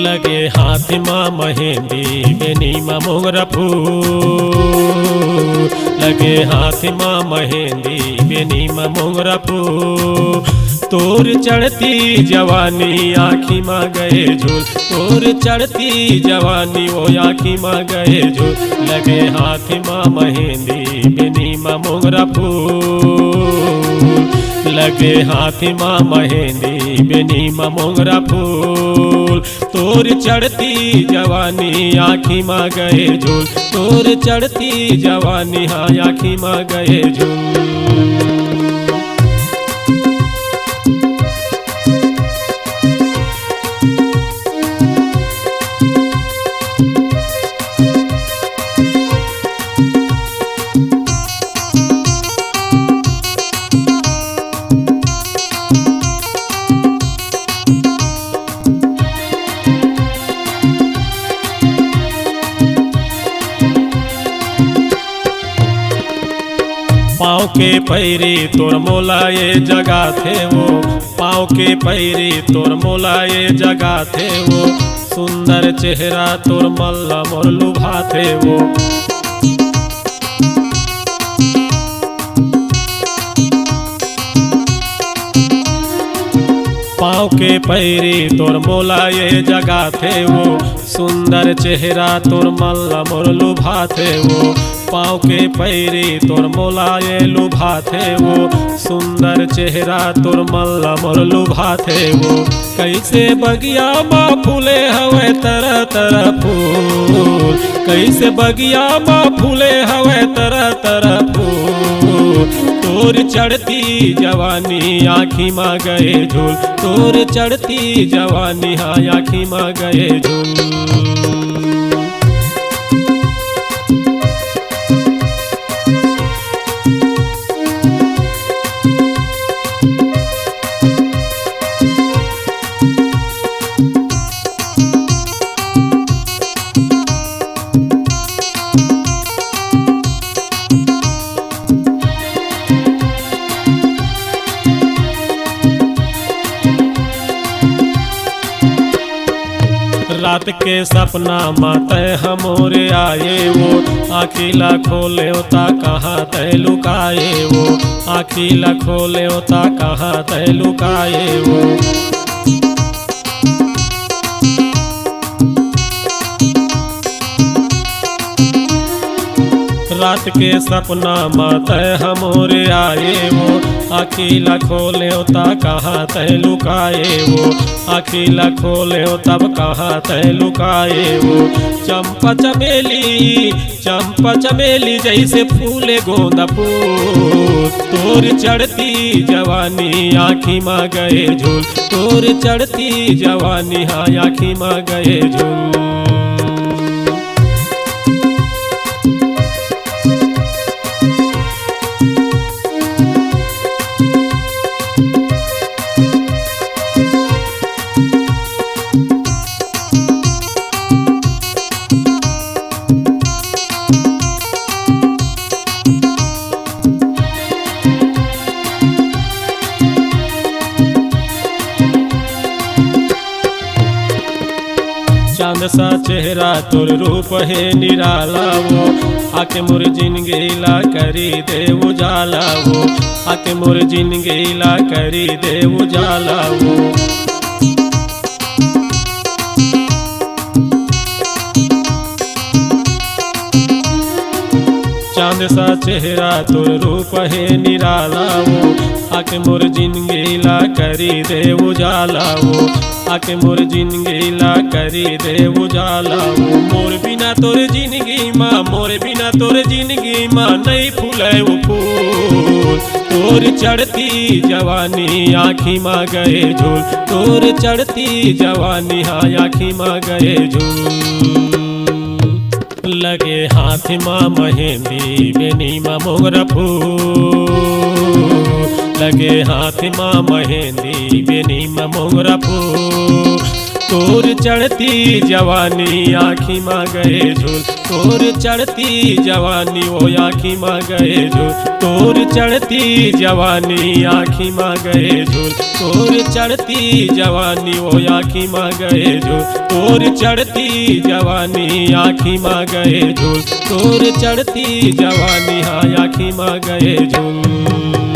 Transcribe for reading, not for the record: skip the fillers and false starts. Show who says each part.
Speaker 1: लगे हाथ माँ मेहंदी बेनी माँ मोगरा फूल, लगे हाथ माँ मेहंदी बेनी माँ मोगरा फूल। तोर चढ़ती जवानी आँखी माँ गए झूल, तोर चढ़ती जवानी वो आँखी माँ गए झूल। लगे हाथ माँ मेहंदी बेनी माँ मोगरा फूल, लगे हाथ माँ मेहंदी बेनी माँ मोगरा फूल। तोर चढ़ती जवानी आँखी माँ गए झूल, तोर चढ़ती जवानी हाँ आँखी माँ गए झूल। पाँव के पैरी तोर मोला ये जगा थे वो, पाँव के पैरी तोर मोला ये जगा थे वो। सुंदर चेहरा तोर मल्ला मोर लुभा थे वो। पाँव के पैरी तोर मोला ये जगा थे वो। सुंदर चेहरा तोर मल्ला मोर लुभा थे वो। पाँव के पैरी तोर मोला ये लुभा थे वो। सुंदर चेहरा तोर मल्ला मोर लुभा थे वो। कैसे बगिया माँ फूले हवे तरह तरह फूल, कैसे बगिया माँ फूले हवे तरह तरह फूल। तोर चढ़ती जवानी आँखी माँ गए झूल, तोर चढ़ती जवानी हाँ आँखी माँ गए झूल। रात के सपना माते हमोरे आए वो। आखिला खोले होता कहाँ तय लुकाए वो, आखिला खोले होता कहाँ तय लुकाए वो। रात के सपना माते हमोरे आए वो। अकेला खोले हो ता कहाँ तय लुकाए वो, अकेला खोले हो तब कहाँ तय लुकाए वो। चंपा चमेली जैसे फूले गोंदा फूल। तोर चढ़ती जवानी आँखी माँ गए झूल, तोर चढ़ती जवानी हाँ आँखी माँ गए झूल। चांद सा चेहरा तोर रूप है निराला वो। आके मोर जिंदगी ला करी दे उजाला वो, आके मोर जिंदगी ला करी दे उजाला वो। चांद सा चेहरा तोर रूप है निराला वो। आके मोर जिंदगी ला करी दे उजाला वो, आके मोर जिंदगी ला करी दे उजाला वो। मोर बिना तोर जिंदगी माँ, मोर बिना तोर जिंदगी माँ नहीं फूले वो फूल। तोर चढ़ती जवानी आँखी माँ गए झूल, तोर चढ़ती जवानी हाँ आँखी माँ गए झूल। लगे हाथ माँ मेहंदी बेनी माँ मोगरा फूल, लगे हाथ माँ मेहंदी बेनी माँ मोगरा फूल। तोर चढ़ती जवानी आँखी माँ गए झूल, तोर चढ़ती जवानी ओ आँखी माँ गए झूल, तोर चढ़ती जवानी आँखी माँ गए झूल, तोर चढ़ती जवानी ओ आँखी माँ गए झूल, तोर चढ़ती जवानी आँखी माँ गए झूल, तोर चढ़ती जवानी हाँ आँखी माँ गए झूल।